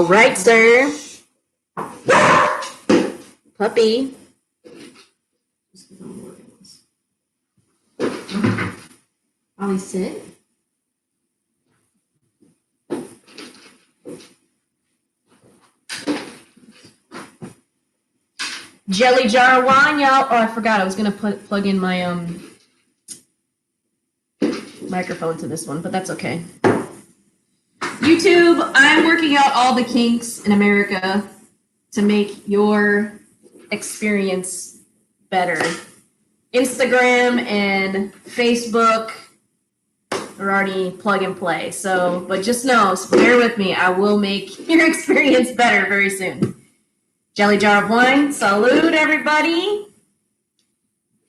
All right, sir. Puppy. Ollie, sit. Jelly jar of wine, y'all. Oh, I forgot. I was gonna plug in my microphone to this one, but that's okay. YouTube, I'm working out all the kinks in America to make your experience better. Instagram and Facebook are already plug and play. So, but just know, bear with me. I will make your experience better very soon. Jelly jar of wine. Salud, everybody.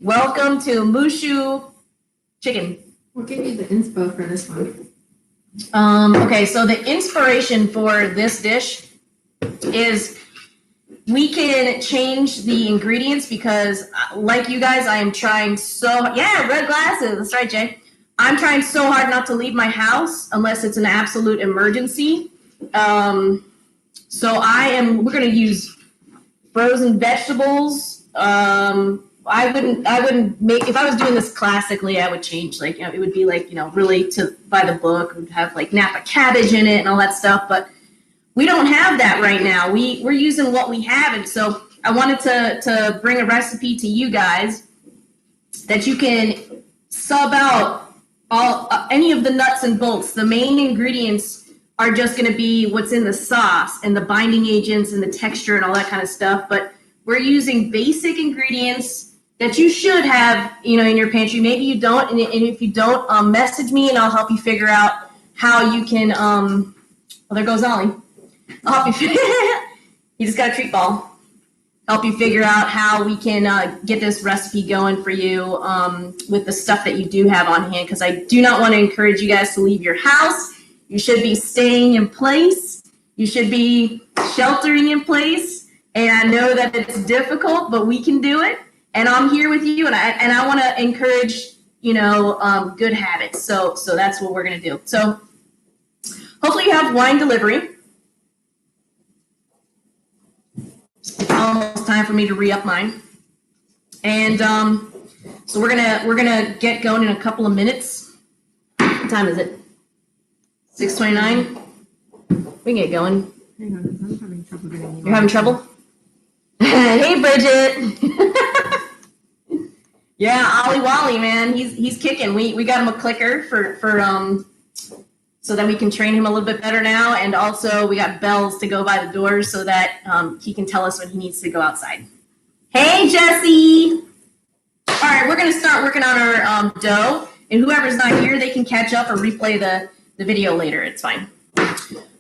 Welcome to Shu Chicken. What gave you the inspo for this one? Okay, so the inspiration for this dish is we can change the ingredients because, like you guys, I am trying red glasses. That's right, Jay. I'm trying so hard not to leave my house unless it's an absolute emergency. So we're going to use frozen vegetables. I wouldn't make, if I was doing this classically, I would change, it would be really by the book. We'd have Napa cabbage in it and all that stuff, but we don't have that right now. We're using what we have, and so I wanted to bring a recipe to you guys that you can sub out any of the nuts and bolts. The main ingredients are just going to be what's in the sauce and the binding agents and the texture and all that kind of stuff, but we're using basic ingredients that you should have, in your pantry. Maybe you don't, and if you don't, message me and I'll help you figure out how you can. There goes Ollie. I'll help you. He just got a treat ball. Help you figure out how we can get this recipe going for you with the stuff that you do have on hand. Because I do not want to encourage you guys to leave your house. You should be staying in place. You should be sheltering in place. And I know that it's difficult, but we can do it. And I'm here with you, and I want to encourage, good habits. So that's what we're going to do. So hopefully you have wine delivery. It's almost time for me to re-up mine. And so we're gonna get going in a couple of minutes. What time is it? 6:29. We can get going. Hang on, I'm having trouble getting you. You're having trouble? Hey, Bridget. Yeah, Ollie Wally, man, he's kicking. We got him a clicker for so that we can train him a little bit better now, and also we got bells to go by the doors so that he can tell us when he needs to go outside. Hey, Jesse. All right, we're gonna start working on our dough, and whoever's not here, they can catch up or replay the video later. It's fine.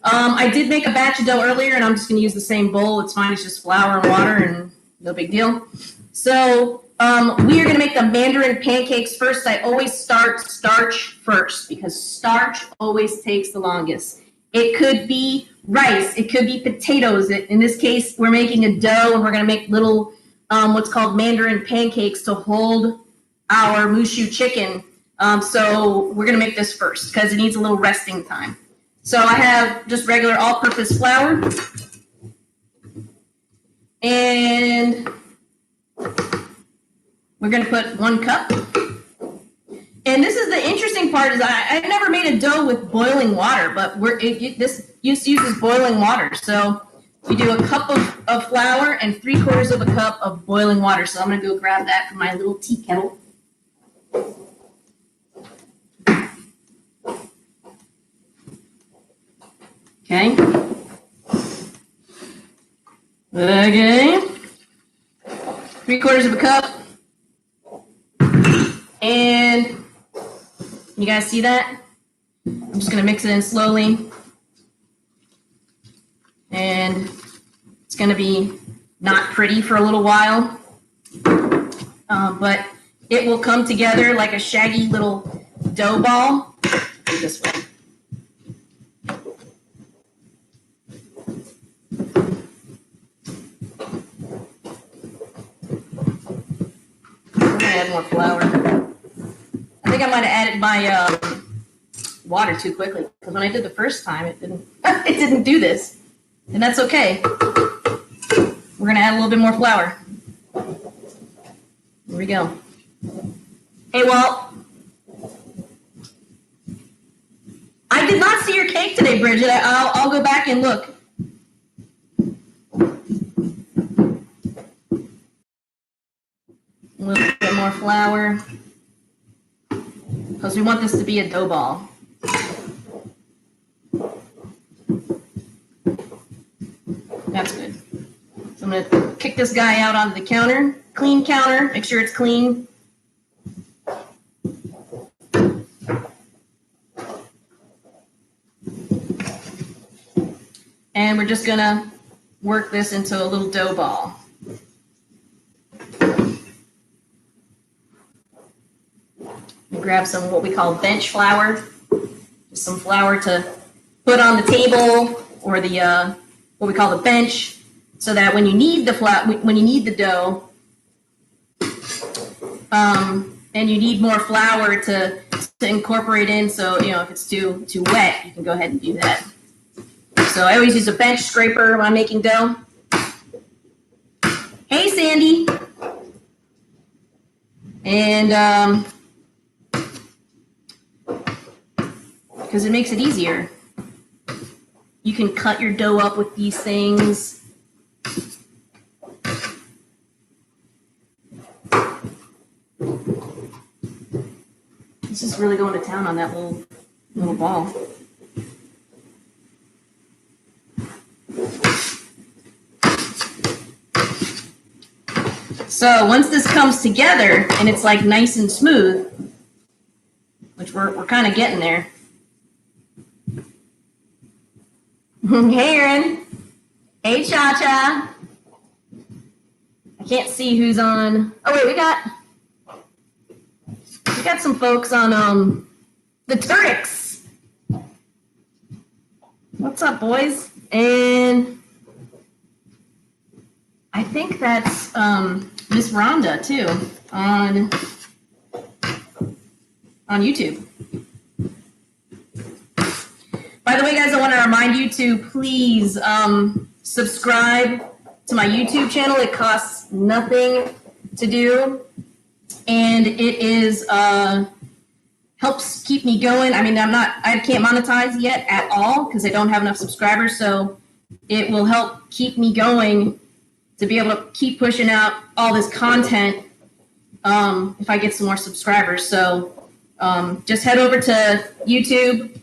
I did make a batch of dough earlier, and I'm just going to use the same bowl. It's fine. It's just flour and water, and no big deal. So we are going to make the Mandarin pancakes first. I always start starch first because starch always takes the longest. It could be rice. It could be potatoes. In this case, we're making a dough, and we're going to make little what's called Mandarin pancakes to hold our Shu chicken. So we're going to make this first because it needs a little resting time. So I have just regular all-purpose flour, and we're going to put 1 cup. And this is the interesting part is I've never made a dough with boiling water, but this uses boiling water. So we do a cup of flour and 3/4 of a cup of boiling water. So I'm going to go grab that from my little tea kettle. Okay. Okay. 3/4 of a cup. And you guys see that? I'm just going to mix it in slowly. And it's going to be not pretty for a little while. But it will come together like a shaggy little dough ball. This way. Add more flour. I think I might have added my water too quickly because when I did the first time, it didn't do this. And that's okay. We're gonna add a little bit more flour. Here we go. Hey, Walt. I did not see your cake today, Bridget. I'll go back and look. A little bit more flour. Because we want this to be a dough ball. That's good. So I'm going to kick this guy out onto the counter. Clean counter. Make sure it's clean. And we're just going to work this into a little dough ball. Grab some what we call bench flour, just some flour to put on the table or the what we call the bench, so that when you need the when you need the dough, and you need more flour to incorporate in, so if it's too wet, you can go ahead and do that. So I always use a bench scraper when I'm making dough. Hey, Sandy, and because it makes it easier. You can cut your dough up with these things. This is really going to town on that little ball. So once this comes together and it's like nice and smooth, which we're kind of getting there. Hey, Erin. Hey, Cha-Cha. I can't see who's on. Oh, wait, we got some folks on the Turks. What's up, boys? And I think that's Miss Rhonda, too, on YouTube. By the way, guys, I want to remind you to please subscribe to my YouTube channel. It costs nothing to do, and it is helps keep me going. I mean, I can't monetize yet at all because I don't have enough subscribers, so it will help keep me going to be able to keep pushing out all this content if I get some more subscribers. So just head over to YouTube.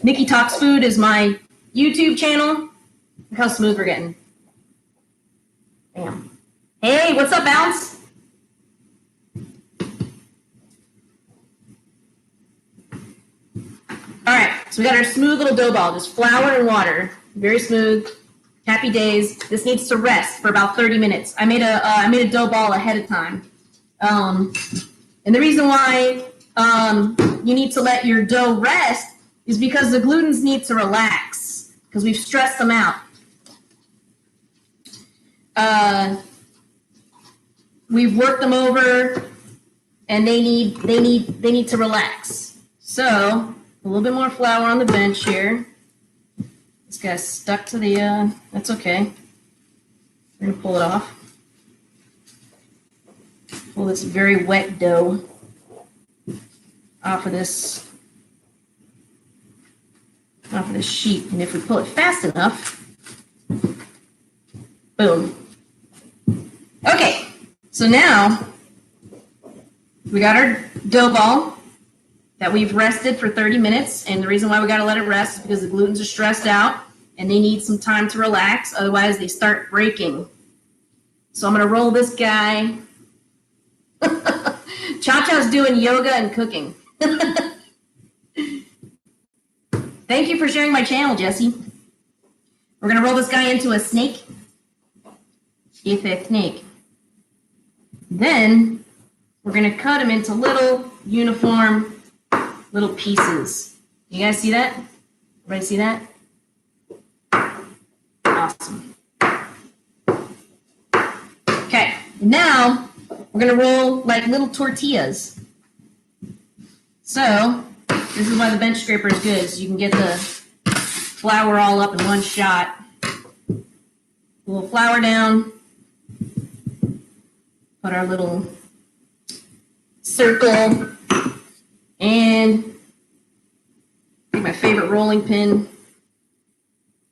Nikki Talks Food is my YouTube channel. Look how smooth we're getting. Bam. Hey, what's up, Bounce? All right, so we got our smooth little dough ball, just flour and water, very smooth. Happy days. This needs to rest for about 30 minutes. I made a dough ball ahead of time, and the reason why you need to let your dough rest is because the glutens need to relax because we've stressed them out. We've worked them over, and they need to relax. So a little bit more flour on the bench here. This guy's stuck to the. That's okay. We're gonna pull it off. Pull this very wet dough off of this sheet, and if we pull it fast enough, boom. Okay, so now we got our dough ball that we've rested for 30 minutes, and the reason why we got to let it rest is because the glutens are stressed out and they need some time to relax, otherwise they start breaking. So I'm going to roll this guy. Cha-Cha's doing yoga and cooking. Thank you for sharing my channel, Jesse. We're going to roll this guy into a snake. If a snake. Then we're going to cut him into little uniform little pieces. You guys see that? Everybody see that? Awesome. Okay, now we're going to roll like little tortillas. So this is why the bench scraper is good, so you can get the flour all up in one shot. a little flour down, put our little circle, and take my favorite rolling pin.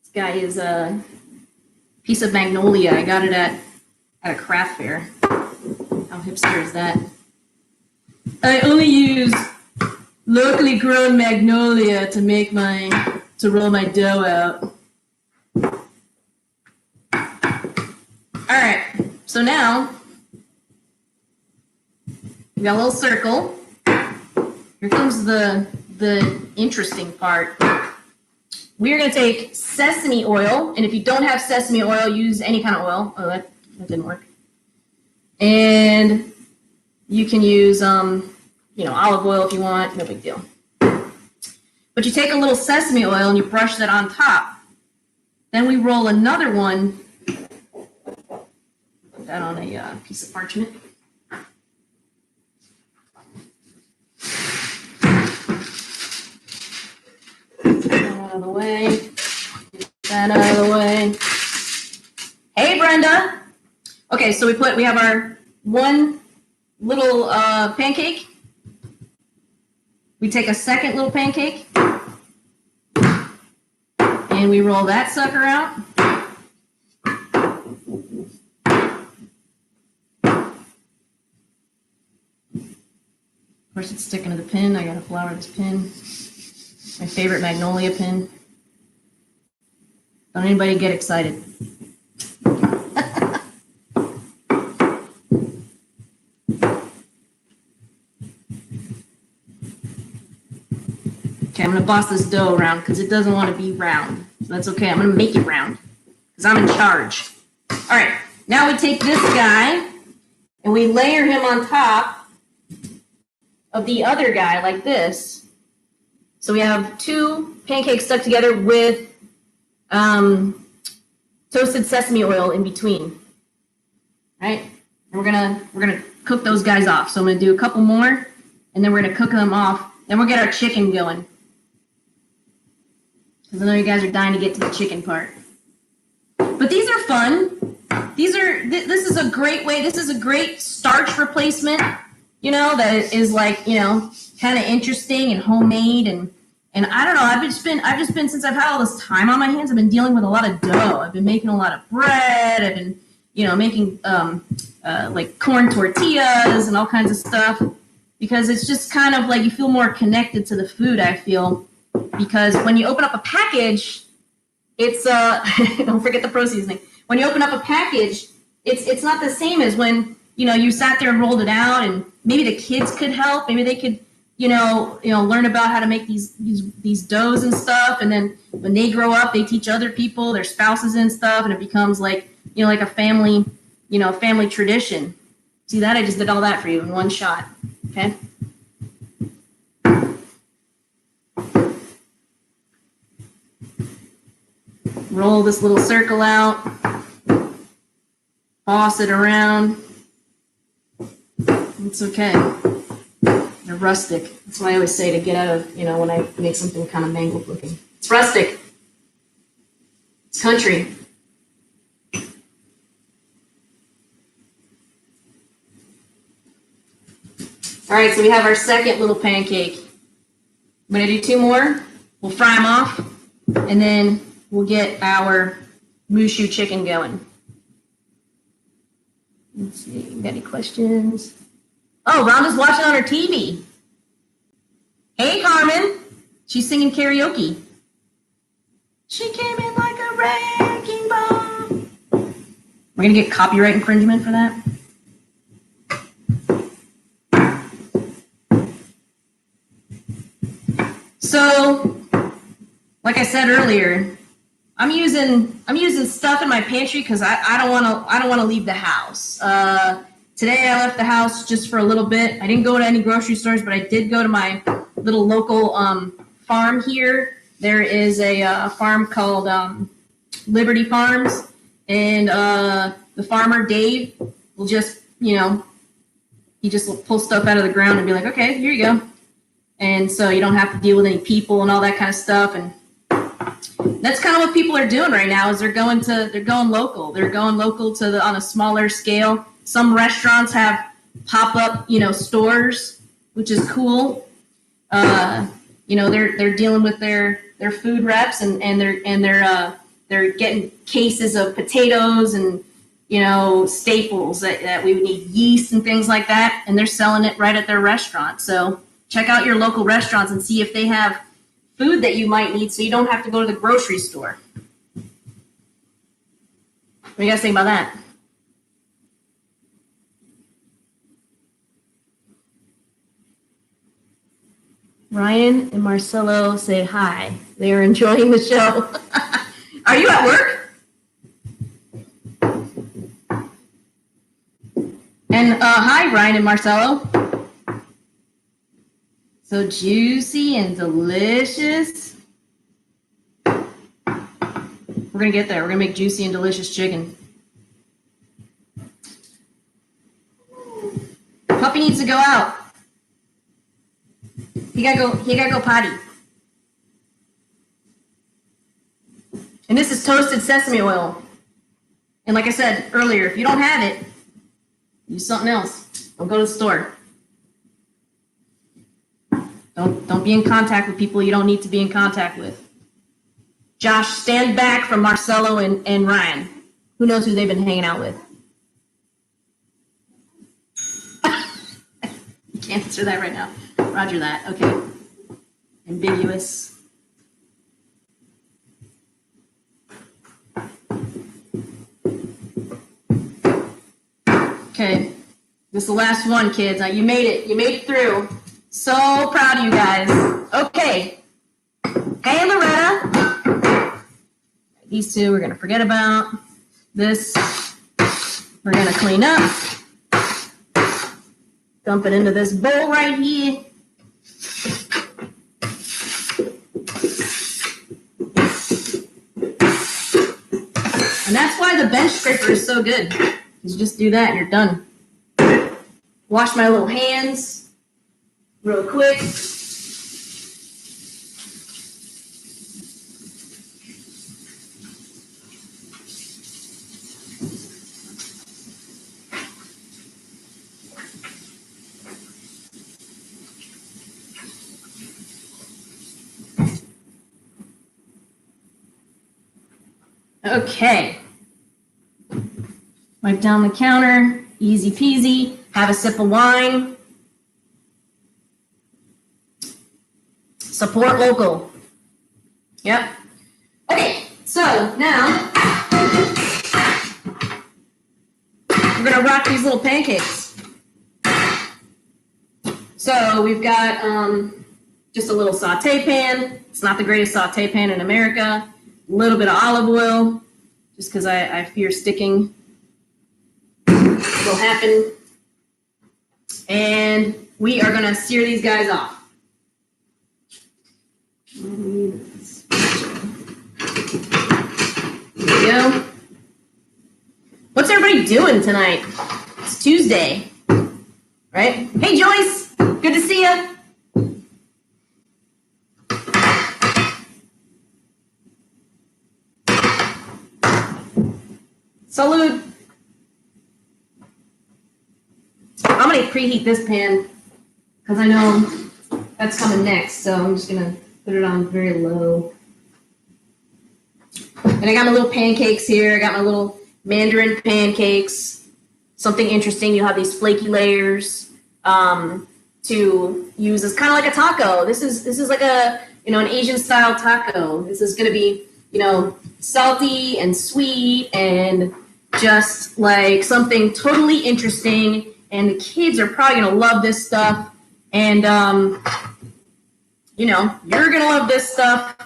This guy is a piece of magnolia. I got it at a craft fair. How hipster is that? I only use locally grown magnolia to roll my dough out. All right, so now we got a little circle. Here comes the interesting part. We are going to take sesame oil, and if you don't have sesame oil, use any kind of oil. Oh, that didn't work. And you can use, olive oil if you want. No big deal. But you take a little sesame oil and you brush that on top. Then we roll another one. Put that on a piece of parchment. Out of the way. Get that out of the way. Hey, Brenda. Okay, so we have our one little pancake. We take a second little pancake and we roll that sucker out. Of course, it's sticking to the pin. I gotta flour this pin. My favorite magnolia pin. Don't anybody get excited. Okay, I'm gonna boss this dough around because it doesn't want to be round. So that's okay, I'm gonna make it round because I'm in charge. All right, now we take this guy and we layer him on top of the other guy like this. So we have two pancakes stuck together with toasted sesame oil in between. Right? And we're gonna cook those guys off. So I'm gonna do a couple more, and then we're gonna cook them off. Then we'll get our chicken going. Because I know you guys are dying to get to the chicken part. But these are fun. This is a great way. This is a great starch replacement. That is like kind of interesting and homemade and I don't know. I've just been since I've had all this time on my hands. I've been dealing with a lot of dough. I've been making a lot of bread. I've been making like corn tortillas and all kinds of stuff because it's just kind of like you feel more connected to the food. I feel because when you open up a package, it's don't forget the pro seasoning. When you open up a package, it's not the same as when you sat there and rolled it out, and maybe the kids could help. Maybe they could, learn about how to make these doughs and stuff. And then when they grow up, they teach other people, their spouses and stuff, and it becomes like, like a family, family tradition. See that? I just did all that for you in one shot. Okay. Roll this little circle out, toss it around. It's okay. They're rustic. That's what I always say to get out of, when I make something kind of mangled looking. It's rustic. It's country. All right, so we have our second little pancake. I'm going to do two more. We'll fry them off, and then we'll get our Shu Chicken going. Let's see, got any questions? Oh, Rhonda's watching on her TV. Hey, Carmen. She's singing karaoke. She came in like a wrecking ball. We're going to get copyright infringement for that. So, like I said earlier, I'm using stuff in my pantry because I don't want to leave the house. Today I left the house just for a little bit. I didn't go to any grocery stores, but I did go to my little local farm here. There is a farm called Liberty Farms, and the farmer Dave will just he just will pull stuff out of the ground and be like, okay, here you go. And so you don't have to deal with any people and all that kind of stuff. And That's kind of what people are doing right now. Is they're going local. They're going local to on a smaller scale. Some restaurants have pop up, stores, which is cool. They're dealing with their food reps and they're getting cases of potatoes and staples that we would need, yeast and things like that, and they're selling it right at their restaurant. So check out your local restaurants and see if they have food that you might need, so you don't have to go to the grocery store. What do you guys think about that? Ryan and Marcelo say hi. They are enjoying the show. Are you at work? And hi, Ryan and Marcelo. So juicy and delicious. We're going to get there. We're going to make juicy and delicious chicken. Puppy needs to go out. He gotta go potty. And this is toasted sesame oil. And like I said earlier, if you don't have it, use something else. Don't go to the store. Don't be in contact with people you don't need to be in contact with. Josh, stand back from Marcelo and Ryan. Who knows who they've been hanging out with? You can't answer that right now. Roger that. Okay. Ambiguous. Okay. This is the last one, kids. Now you made it. You made it through. So proud of you guys. Okay. Hey, Loretta. These two we're going to forget about. This we're going to clean up. Dump it into this bowl right here. And that's why the bench scraper is so good. You just do that and you're done. Wash my little hands real quick. Okay. Wipe down the counter, easy peasy. Have a sip of wine. Support local. Yep. Okay, so now we're gonna rock these little pancakes. So we've got just a little saute pan. It's not the greatest saute pan in America. A little bit of olive oil, just because I fear sticking will happen. And we are going to sear these guys off. There we go. What's everybody doing tonight? It's Tuesday, right? Hey, Joyce, good to see you. Salud. I'm going to preheat this pan because I know that's coming next. So I'm just going to put it on very low. And I got my little pancakes here. I got my little Mandarin pancakes. Something interesting. You have these flaky layers to use as kind of like a taco. This is like a, an Asian style taco. This is going to be, salty and sweet and just like something totally interesting. And the kids are probably going to love this stuff. And, you're going to love this stuff.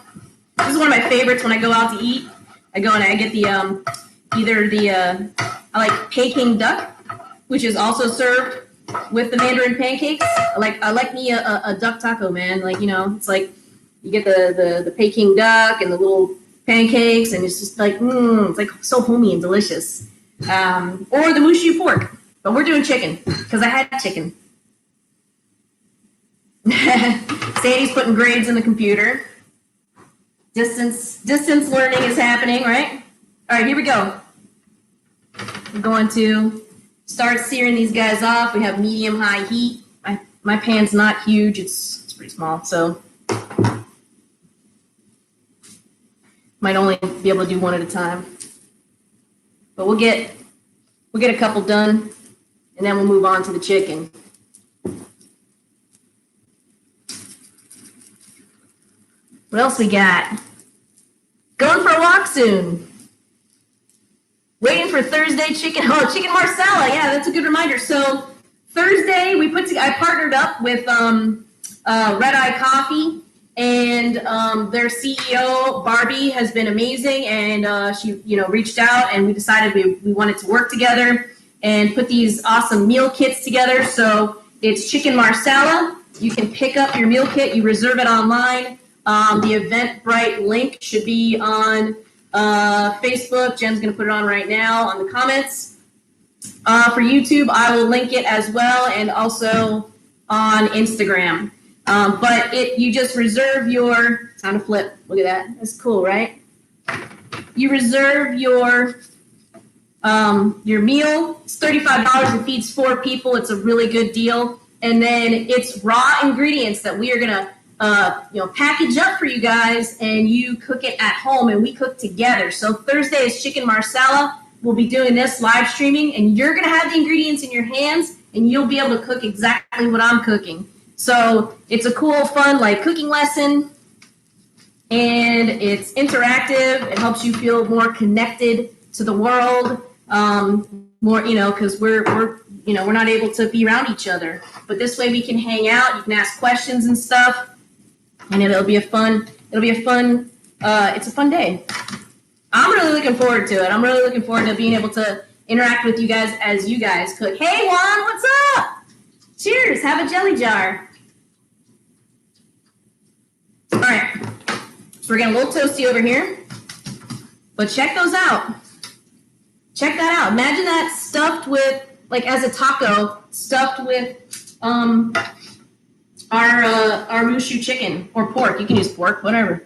This is one of my favorites when I go out to eat. I go and I get the, I like Peking duck, which is also served with the Mandarin pancakes. I like me a duck taco, man. It's like you get the Peking duck and the little pancakes, and it's just like, it's like so homey and delicious. Or the mushu pork, but we're doing chicken because I had chicken. Sandy's putting grades in the computer. Distance learning is happening, right? All right, here we go. We're going to start searing these guys off. We have medium-high heat. My pan's not huge. It's pretty small, so might only be able to do one at a time. But we'll get a couple done, and then we'll move on to the chicken. What else we got? Going for a walk soon. Waiting for Thursday chicken. Oh, chicken marsala. Yeah, that's a good reminder. So Thursday, I partnered up with Red Eye Coffee, and their CEO Barbie has been amazing, and she reached out, and we decided we wanted to work together and put these awesome meal kits together. So it's chicken marsala. You can pick up your meal kit. You reserve it online. The Eventbrite link should be on Facebook. Jen's going to put it on right now on the comments. For YouTube, I will link it as well, and also on Instagram. But you just reserve your, time to flip. Look at that. That's cool, right? You reserve your meal. It's $35. It feeds 4 people. It's a really good deal. And then it's raw ingredients that we are going to package up for you guys, and you cook it at home, and we cook together. So Thursday is chicken marsala. We'll be doing this live streaming, and you're going to have the ingredients in your hands, and you'll be able to cook exactly what I'm cooking. So it's a cool, fun, cooking lesson, and it's interactive. It helps you feel more connected to the world, more, because we're not able to be around each other. But this way we can hang out. You can ask questions and stuff, and it's a fun day. I'm really looking forward to it. I'm really looking forward to being able to interact with you guys as you guys cook. Hey, Juan, what's up? Cheers. Have a jelly jar. All right. So we're getting a little toasty over here. But check those out. Check that out. Imagine that stuffed with, as a taco, stuffed with our Shu Chicken or pork. You can use pork, whatever,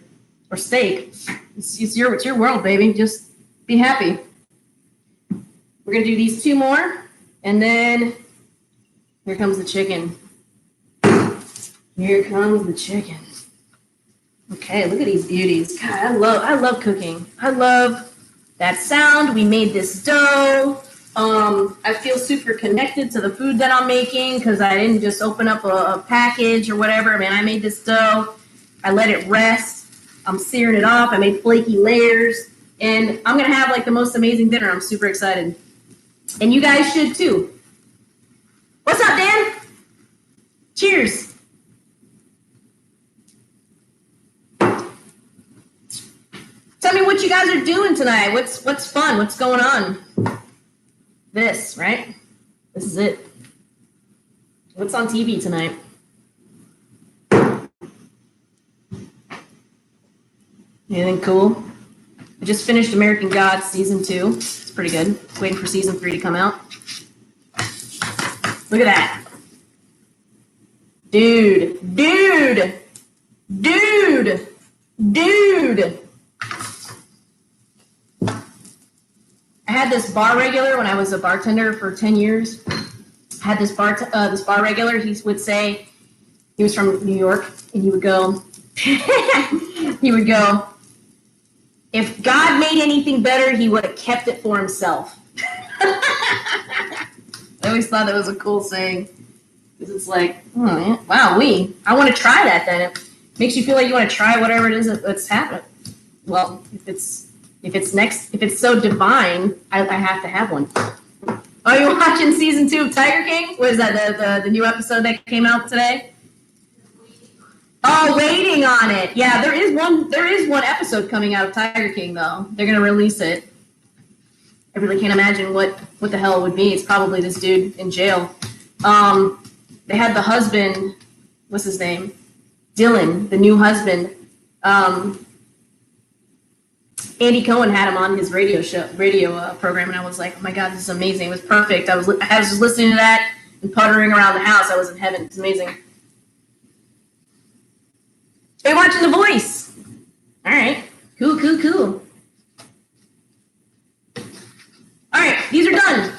or steak. It's your world, baby. Just be happy. We're gonna do these 2 more, and then here comes the chicken. Here comes the chicken. Okay, look at these beauties. God, I love cooking. I love that sound. We made this dough. I feel super connected to the food that I'm making because I didn't just open up a package or whatever. Man, I made this dough. I let it rest. I'm searing it off. I made flaky layers. And I'm going to have the most amazing dinner. I'm super excited. And you guys should too. What's up, Dan? Cheers. Tell me what you guys are doing tonight. What's fun? What's going on? This, right? This is it. What's on TV tonight? Anything cool? I just finished American Gods season 2. It's pretty good. Waiting for season 3 to come out. Look at that. Dude. I had this bar regular when I was a bartender for 10 years. I had this bar regular. He would say, he was from New York, and he would go, if God made anything better, he would have kept it for himself. I always thought that was a cool saying. Because it's I want to try that then. It makes you feel like you want to try whatever it is that's happening. Well, if it's so divine, I have to have one. Are you watching season 2 of Tiger King? What is that, the new episode that came out today? Oh, waiting on it. Yeah, there is one episode coming out of Tiger King, though. They're going to release it. I really can't imagine what the hell it would be. It's probably this dude in jail. They had the husband, what's his name? Dylan, the new husband. Andy Cohen had him on his radio program, and I was like, oh my God, this is amazing. It was perfect. I was just listening to that and puttering around the house. I was in heaven. It's amazing. Are you watching The Voice? All right. Cool, cool, cool. All right, these are done.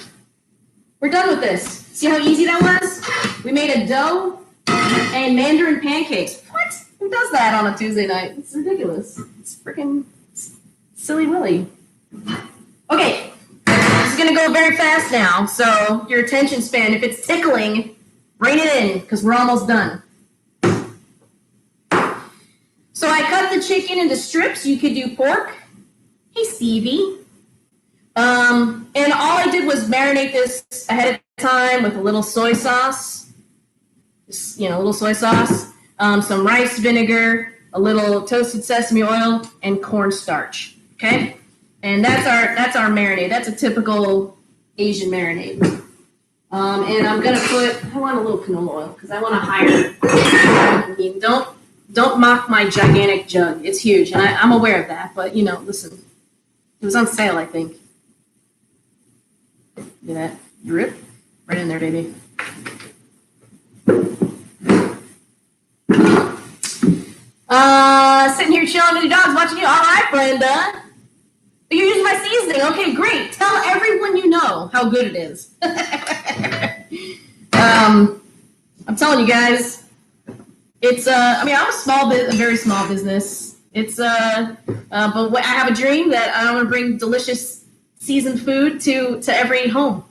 We're done with this. See how easy that was? We made a dough and Mandarin pancakes. What? Who does that on a Tuesday night? It's ridiculous. It's freaking silly willy. Okay, this is gonna go very fast now, so your attention span, if it's tickling, rein it in, because we're almost done. So I cut the chicken into strips. You could do pork. Hey, Stevie. And all I did was marinate this ahead of time with a little soy sauce. Just, a little soy sauce, some rice vinegar, a little toasted sesame oil, and cornstarch. Okay? And that's our marinade. That's a typical Asian marinade. And I'm gonna I want a little canola oil because I want to hire. I mean, don't mock my gigantic jug. It's huge, and I'm aware of that. But listen, it was on sale, I think. Look at that drip right in there, baby. Sitting here chilling with the dogs, watching you. All right, Brenda. You're using my seasoning. Okay, great. Tell everyone you know how good it is. I'm telling you guys, it's I'm a very small business. It's but I have a dream that I want to bring delicious seasoned food to every home.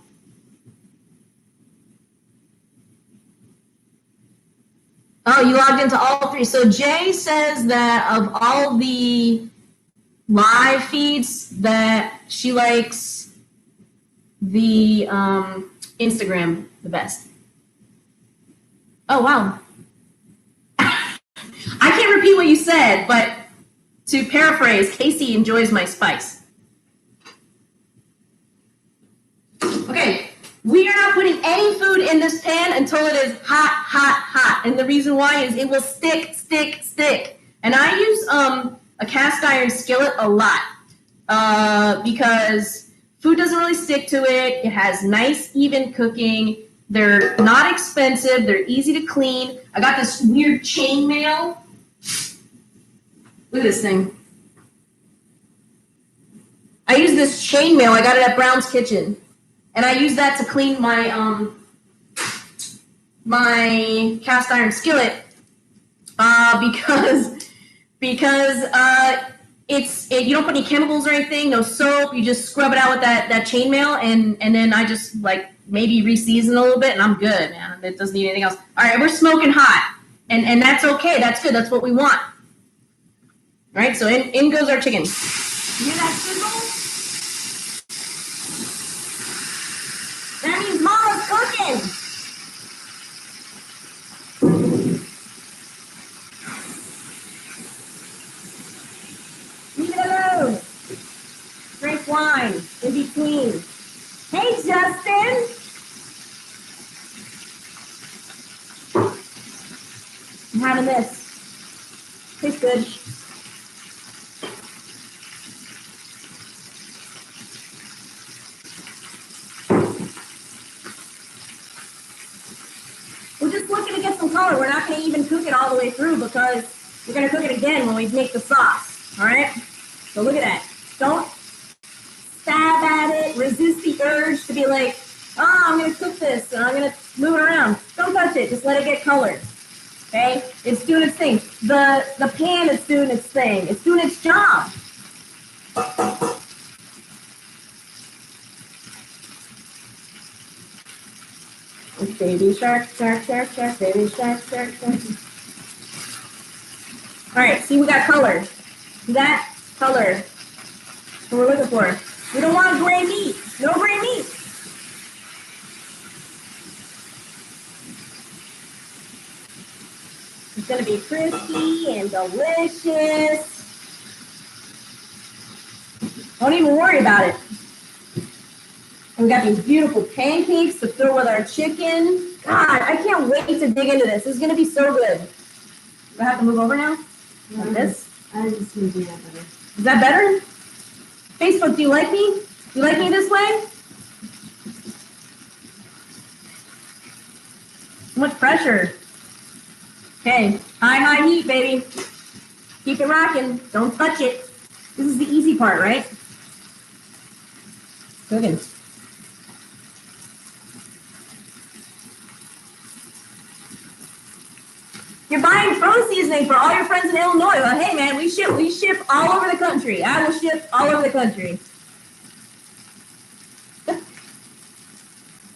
Oh, you logged into all three. So Jay says that of all the live feeds that she likes the Instagram the best. Oh, wow. I can't repeat what you said, but to paraphrase, Casey enjoys my spice. Okay, we are not putting any food in this pan until it is hot, hot, hot. And the reason why is it will stick. And I use a cast iron skillet a lot because food doesn't really stick to it. It has nice, even cooking. They're not expensive. They're easy to clean. I got this weird chainmail. Look at this thing. I use this chainmail. I got it at Brown's Kitchen. And I use that to clean my my cast iron skillet because you don't put any chemicals or anything, no soap. You just scrub it out with that chainmail, and then I just maybe re-season a little bit, and I'm good, man. It doesn't need anything else. All right, we're smoking hot, and that's okay. That's good. That's what we want. All right, so in goes our chicken. You hear that sizzle? That means Mama's cooking. Leave it alone. Drink wine in between. Hey, Justin. I'm having this. Tastes good. We're just looking to get some color. We're not going to even cook it all the way through because we're going to cook it again when we make the sauce. All right? So look at that. Don't stab at it. Resist the urge to be like, oh, I'm going to cook this and I'm going to move it around. Don't touch it. Just let it get colored. Okay? It's doing its thing. The pan is doing its thing. It's doing its job. It's baby shark, shark, shark, shark, baby shark, shark, shark. All right, see, we got color. See that? Color. That's what we're looking for. We don't want gray meat. No gray meat. It's going to be crispy and delicious. Don't even worry about it. And we got these beautiful pancakes to fill with our chicken. God, I can't wait to dig into this. This is going to be so good. Do I have to move over now? Yeah, Like this? I just need to do that better. Is that better? Facebook, do you like me? Do you like me this way? So much pressure. Okay, high heat, baby. Keep it rocking. Don't touch it. This is the easy part, right? Cooking. You're buying pro seasoning for all your friends in Illinois. Well, hey man, we ship all over the country. I will ship all over the country.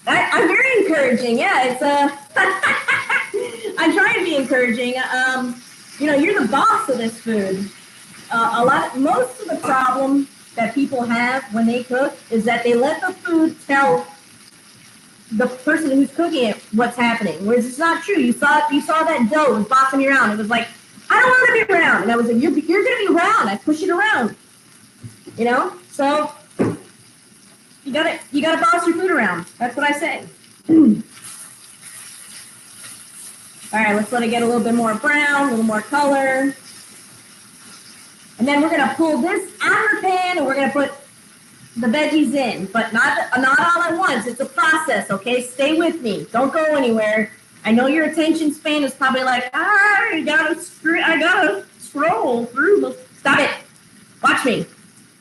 I'm very encouraging. Yeah, it's I'm trying to be encouraging. You're the boss of this food. Most of the problem that people have when they cook is that they let the food tell the person who's cooking it what's happening. Whereas it's not true. You saw that dough was bossing me around. It was like, I don't want to be round. And I was like, you're gonna be round. I push it around. So you gotta boss your food around. That's what I say. All right, let's let it get a little bit more brown, a little more color. And then we're gonna pull this out of the pan and we're gonna put the veggies in, but not all at once. It's a process, okay? Stay with me. Don't go anywhere. I know your attention span is probably like, I gotta scroll through. Stop it. Watch me.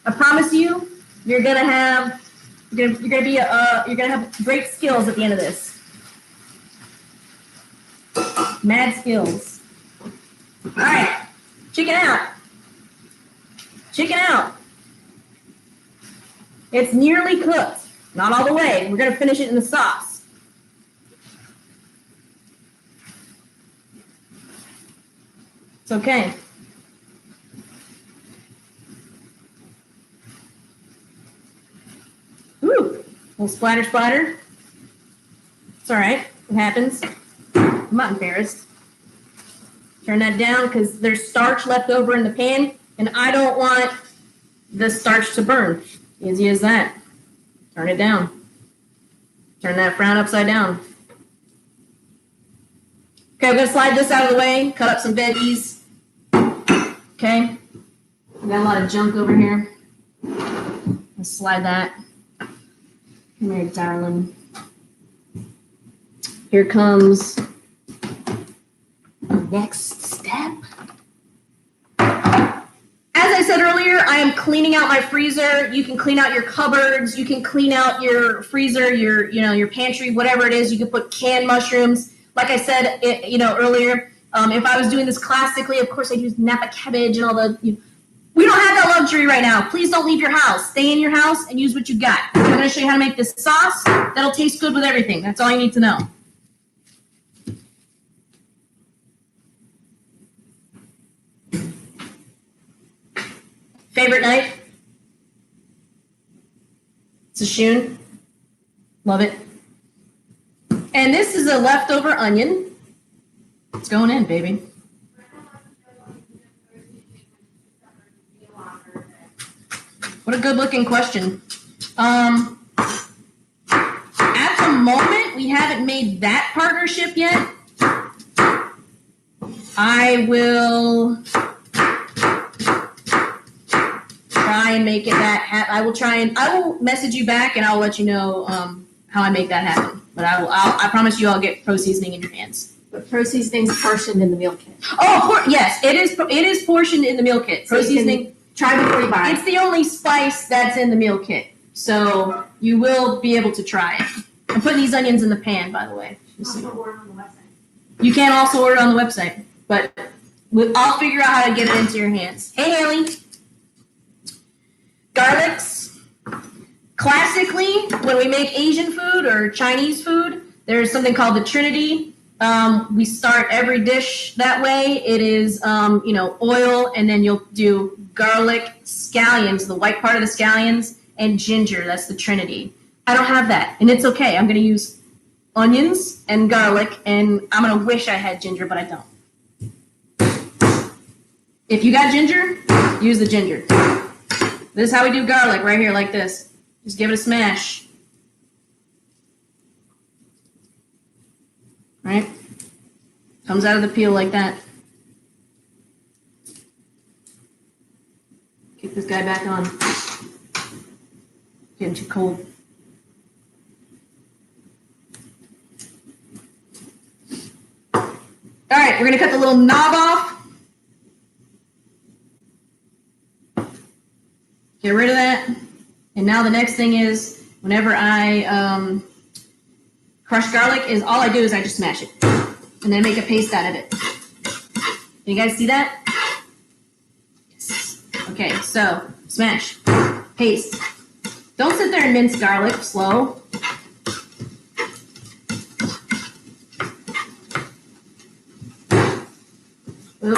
I promise you, you're gonna have great skills at the end of this. Mad skills. All right, chicken out. Chicken out. It's nearly cooked. Not all the way. We're gonna finish it in the sauce. It's okay. Ooh, a little splatter. It's all right. It happens. I'm not embarrassed. Turn that down because there's starch left over in the pan, and I don't want the starch to burn. Easy as that. Turn it down. Turn that frown upside down. Okay, I'm gonna slide this out of the way, cut up some veggies. Okay, we got a lot of junk over here. Let's slide that. Come here, darling. Here comes the next step. As I said earlier, I am cleaning out my freezer. You can clean out your cupboards. You can clean out your freezer, your pantry, whatever it is. You can put canned mushrooms. Like I said, earlier, if I was doing this classically, of course I'd use Napa cabbage and all the. We don't have that luxury right now. Please don't leave your house. Stay in your house and use what you got. I'm going to show you how to make this sauce that'll taste good with everything. That's all you need to know. Favorite knife? It's a Shu. Love it. And this is a leftover onion. It's going in, baby. What a good looking question. At the moment, we haven't made that partnership yet. I will try and make it that. I will message you back and I'll let you know how I make that happen. But I promise you, I'll get pro seasoning in your hands. But pro seasoning's portioned in the meal kit. Oh, yes, it is portioned in the meal kit. Pro seasoning. Try before you buy. It's the only spice that's in the meal kit, so you will be able to try it. I'm putting these onions in the pan, by the way. You can also order it on the website, but I'll figure out how to get it into your hands. Hey, Haley. Garlics. Classically, when we make Asian food or Chinese food, there's something called the Trinity. We start every dish that way. It is, oil, and then you'll do garlic, scallions, the white part of the scallions, and ginger. That's the Trinity. I don't have that, and it's okay. I'm going to use onions and garlic, and I'm going to wish I had ginger, but I don't. If you got ginger, use the ginger. This is how we do garlic, right here, like this. Just give it a smash. Right? Comes out of the peel like that. Kick this guy back on. Getting too cold. All right, we're gonna cut the little knob off. Get rid of that. And now the next thing is, whenever I crush garlic, is all I do is I just smash it. And then make a paste out of it. Can you guys see that? Yes. Okay, so smash, paste. Don't sit there and mince garlic, slow. Oop.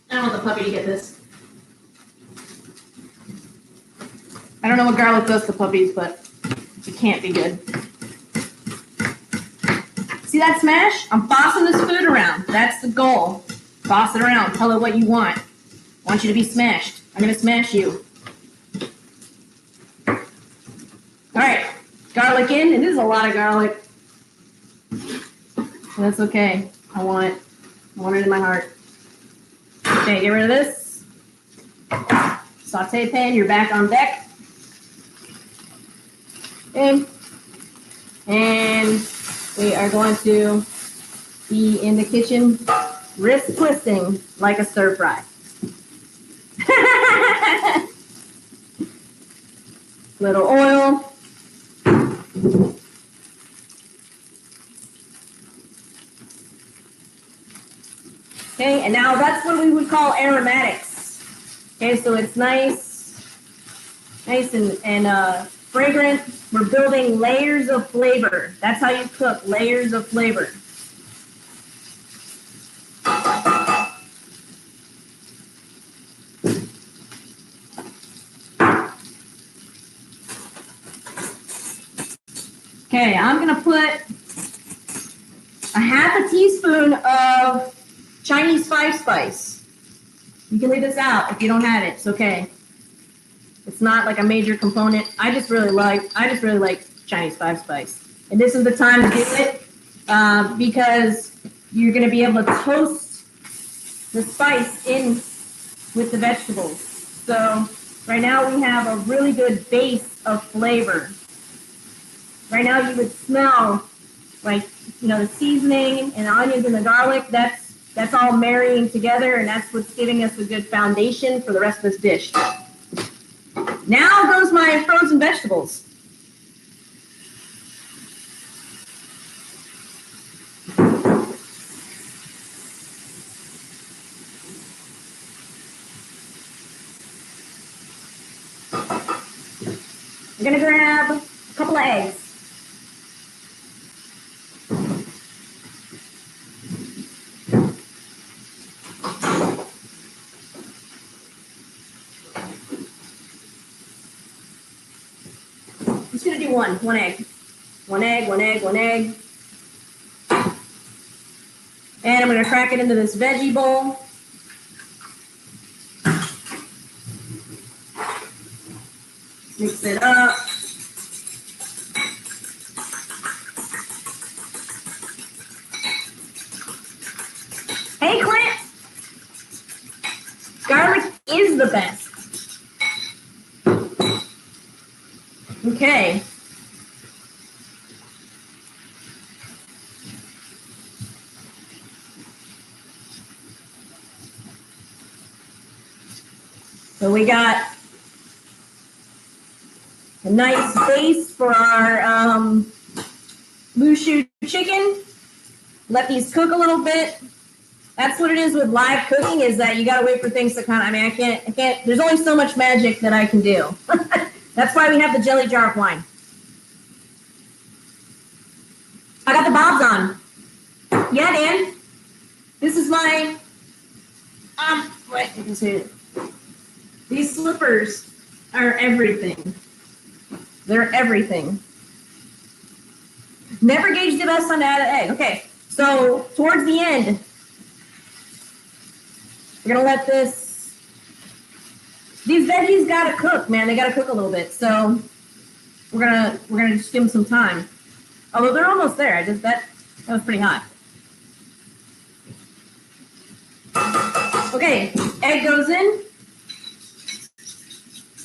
I don't want the puppy to get this. I don't know what garlic does to puppies, but it can't be good. See that smash? I'm bossing this food around. That's the goal. Boss it around. Tell it what you want. I want you to be smashed. I'm going to smash you. All right. Garlic in. And this is a lot of garlic. That's okay. I want it. I want it in my heart. Okay, get rid of this. Saute pan. You're back on deck. Okay. And we are going to be in the kitchen, wrist twisting like a stir fry. Little oil. Okay, and now that's what we would call aromatics. Okay, so it's nice and fragrant. We're building layers of flavor. That's how you cook, layers of flavor. Okay, I'm gonna put a half a teaspoon of Chinese five spice. You can leave this out if you don't have it, it's okay. It's not like a major component. I just really like Chinese five spice. And this is the time to do it because you're gonna be able to toast the spice in with the vegetables. So right now we have a really good base of flavor. Right now you would smell like, the seasoning and the onions and the garlic, that's all marrying together, and that's what's giving us a good foundation for the rest of this dish. Now goes my frozen vegetables. I'm gonna grab a couple of eggs. I'm just gonna do one egg. One egg. And I'm gonna crack it into this veggie bowl. Mix it up. Hey, Clint. Garlic is the best. Okay. So we got a nice base for our Shu Chicken. Let these cook a little bit. That's what it is with live cooking, is that you gotta wait for things to I can't, there's only so much magic that I can do. That's why we have the jelly jar of wine. I got the bobs on. Yeah, Dan. This is my, what, you can see it. These slippers are everything. They're everything. Never gauge the best time to add an egg. Okay, so towards the end, we're gonna let these veggies gotta cook, man. They gotta cook a little bit. So we're gonna just give them some time. Although they're almost there. That was pretty hot. Okay, egg goes in.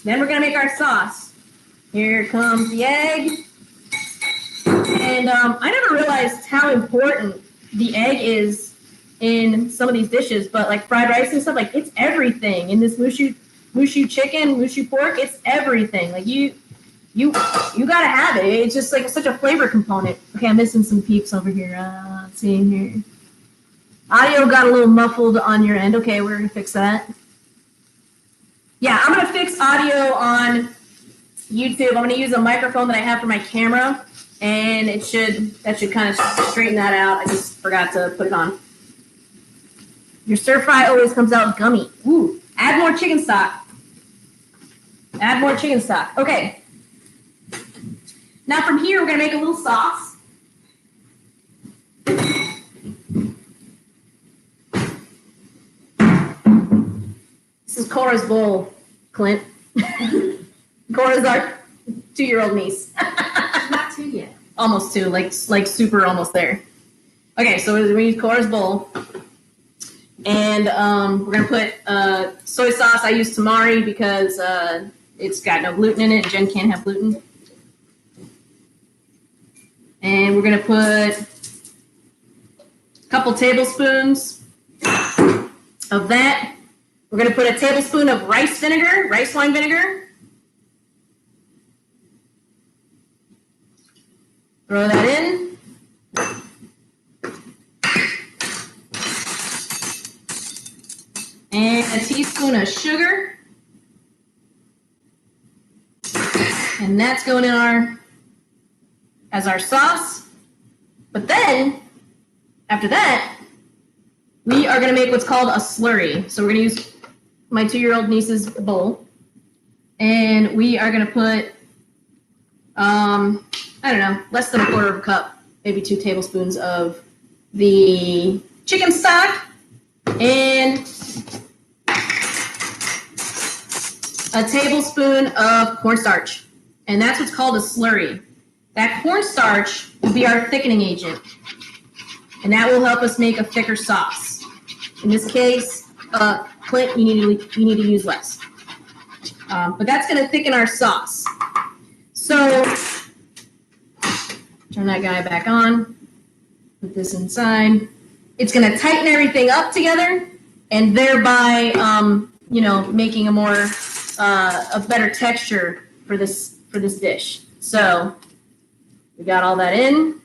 Then we're gonna make our sauce. Here comes the egg. And I never realized how important the egg is in some of these dishes, but like fried rice and stuff, like it's everything in this Shu Chicken, Shu Pork. It's everything. Like you gotta have it. It's just like such a flavor component. Okay, I'm missing some peeps over here. Let's see here. Audio got a little muffled on your end. Okay, we're gonna fix that. Yeah, I'm gonna fix audio on YouTube. I'm gonna use a microphone that I have for my camera, and that should kind of straighten that out. I just forgot to put it on. Your stir fry always comes out gummy. Ooh, add more chicken stock. Add more chicken stock. Okay. Now from here, we're gonna make a little sauce. This is Cora's bowl, Clint. Cora's our 2-year-old niece. Not 2 yet. Almost 2, like super almost there. Okay, so we're gonna use Cora's bowl. And we're gonna put soy sauce. I use tamari because it's got no gluten in it. Jen can't have gluten. And we're gonna put a couple tablespoons of that. We're gonna put a tablespoon of rice wine vinegar. Throw that in. And a teaspoon of sugar. And that's going in as our sauce. But then, after that, we are going to make what's called a slurry. So we're going to use my 2-year-old niece's bowl. And we are going to put, I don't know, less than a quarter of a cup, maybe 2 tablespoons of the chicken stock and a tablespoon of cornstarch. And that's what's called a slurry. That cornstarch will be our thickening agent. And that will help us make a thicker sauce. In this case, Clint, you need to use less. But that's going to thicken our sauce. So, turn that guy back on. Put this inside. It's going to tighten everything up together, and thereby, making a better texture for this dish. So, we got all that in.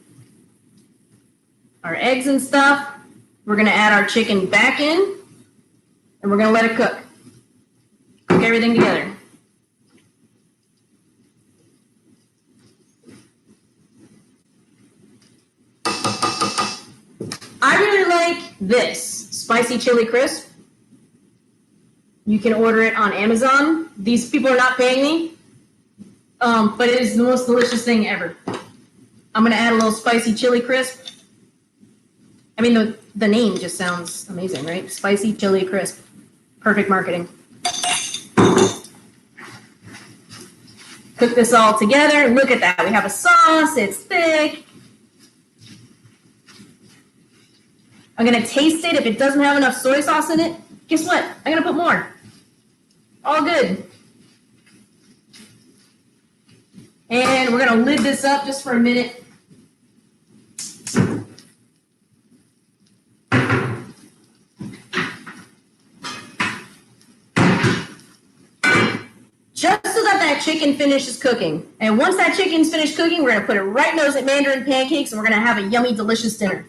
Our eggs and stuff. We're going to add our chicken back in, and we're going to let it cook. Cook everything together. I really like this spicy chili crisp. You can order it on Amazon. These people are not paying me, but it is the most delicious thing ever. I'm going to add a little spicy chili crisp. I mean, the name just sounds amazing, right? Spicy chili crisp. Perfect marketing. Cook this all together. Look at that. We have a sauce. It's thick. I'm going to taste it. If it doesn't have enough soy sauce in it, guess what? I'm going to put more. All good. And we're going to lid this up just for a minute. Just so that chicken finishes cooking. And once that chicken's finished cooking, we're going to put it right in those Mandarin pancakes, and we're going to have a yummy, delicious dinner.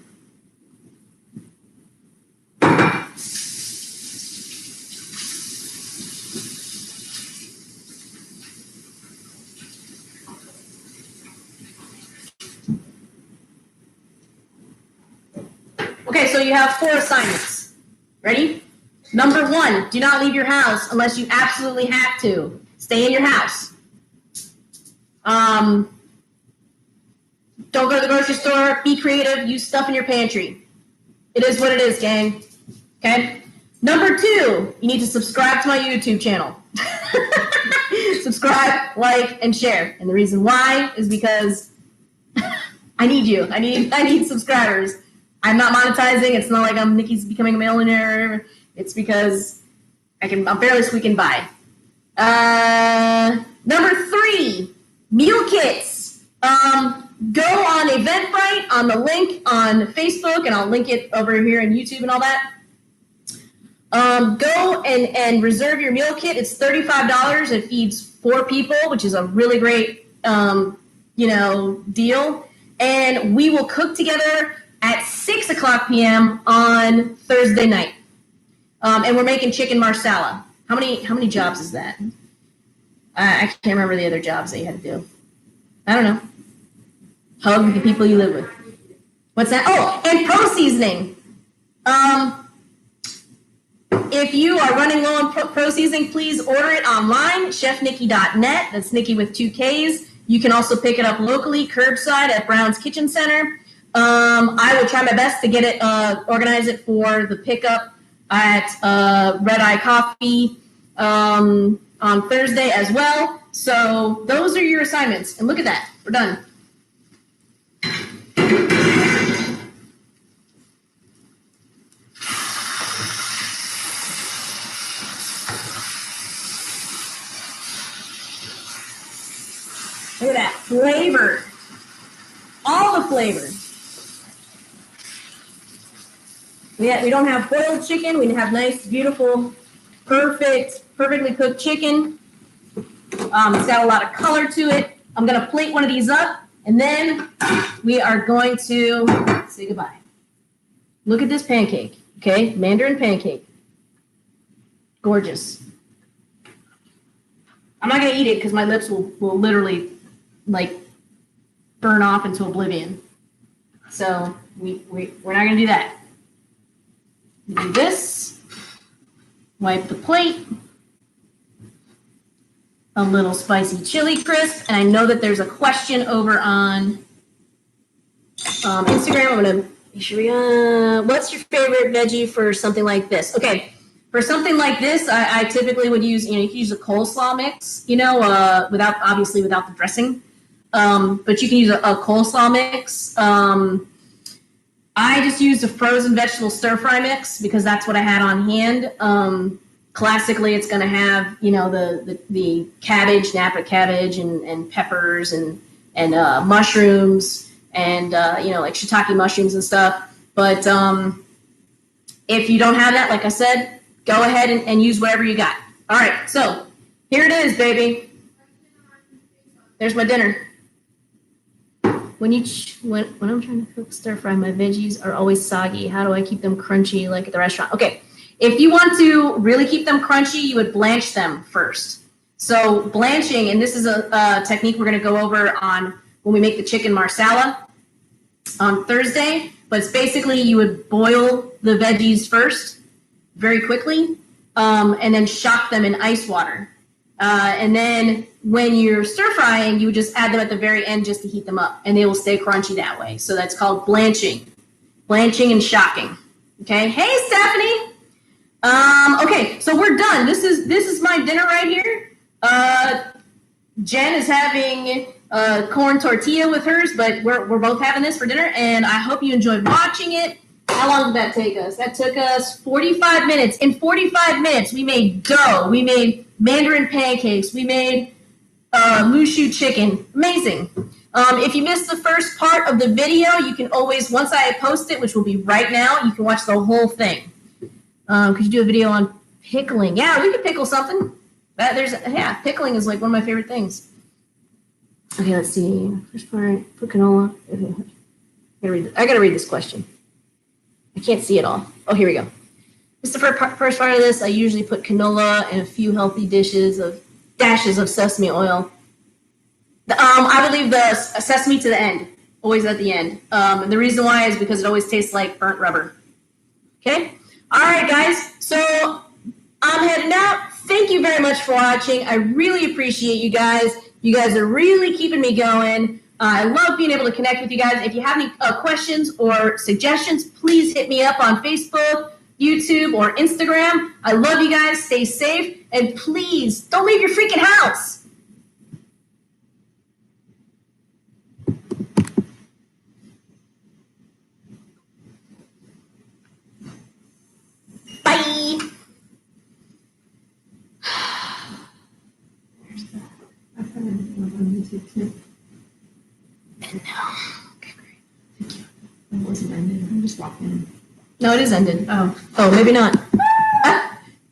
Okay, so you have 4 assignments. Ready? Number 1, do not leave your house unless you absolutely have to. Stay in your house. Don't go to the grocery store. Be creative. Use stuff in your pantry. It is what it is, gang. Okay? Number 2, you need to subscribe to my YouTube channel. Subscribe, like, and share. And the reason why is because I need you. I need subscribers. I'm not monetizing. It's not like Nikki's becoming a millionaire. It's because I'm barely squeaking by. Number 3, meal kits. Go on Eventbrite on the link on Facebook, and I'll link it over here on YouTube and all that. Go and reserve your meal kit. It's $35. It feeds 4 people, which is a really great, deal. And we will cook together at 6:00 p.m. on Thursday night. And we're making chicken marsala. How many jobs is that? I can't remember the other jobs that you had to do. I don't know. Hug the people you live with. What's that? Oh, and pro seasoning. If you are running low on pro seasoning, please order it online, chefnikki.net. That's Nikki with 2 Ks. You can also pick it up locally, curbside at Brown's Kitchen Center. I will try my best to get it, organize it for the pickup at Red Eye Coffee on Thursday as well. So those are your assignments. And look at that. We're done. Look at that flavor. All the flavors. We don't have boiled chicken. We have nice, beautiful, perfectly cooked chicken. It's got a lot of color to it. I'm going to plate one of these up, and then we are going to say goodbye. Look at this pancake, okay? Mandarin pancake. Gorgeous. I'm not going to eat it because my lips will literally burn off into oblivion. So we're not going to do that. We do this. Wipe the plate. A little spicy chili crisp. And I know that there's a question over on Instagram. I'm going to be sure. What's your favorite veggie for something like this? Okay. For something like this, I typically would use, you can use a coleslaw mix, without the dressing. But you can use a coleslaw mix. I just used a frozen vegetable stir fry mix because that's what I had on hand. Classically, it's going to have, the cabbage, Napa cabbage, and peppers and mushrooms and like shiitake mushrooms and stuff. But if you don't have that, like I said, go ahead and use whatever you got. All right, so here it is, baby. There's my dinner. When I'm trying to cook stir fry, my veggies are always soggy. How do I keep them crunchy like at the restaurant? Okay, if you want to really keep them crunchy, you would blanch them first. So blanching, and this is a technique we're going to go over on when we make the chicken marsala on Thursday. But it's basically you would boil the veggies first, very quickly, and then shock them in ice water. And then when you're stir frying, you would just add them at the very end just to heat them up, and they will stay crunchy that way. So that's called blanching and shocking. Okay. Hey, Stephanie. Okay, so we're done. This is my dinner right here. Jen is having corn tortilla with hers, but we're both having this for dinner, and I hope you enjoyed watching it. How long did that take us? That took us 45 minutes. In 45 minutes, we made dough. We made Mandarin pancakes. We made Shu Chicken. Amazing. If you missed the first part of the video, you can always, once I post it, which will be right now, you can watch the whole thing. Could you do a video on pickling? Yeah, we could pickle something. Pickling is like one of my favorite things. Okay, let's see. First part, put canola. I gotta read this question. I can't see it all. Oh, here we go. This is the first part of this. I usually put canola and a few healthy dashes of sesame oil. I would leave the sesame to the end, always at the end. And the reason why is because it always tastes like burnt rubber. Okay? All right, guys. So I'm heading out. Thank you very much for watching. I really appreciate you guys. You guys are really keeping me going. I love being able to connect with you guys. If you have any questions or suggestions, please hit me up on Facebook, YouTube, or Instagram. I love you guys. Stay safe. And please, don't leave your freaking house. Bye. And now, okay, great. Thank you. It wasn't ended. I'm just walking in. No, it is ended. Oh, maybe not.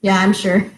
Yeah, I'm sure.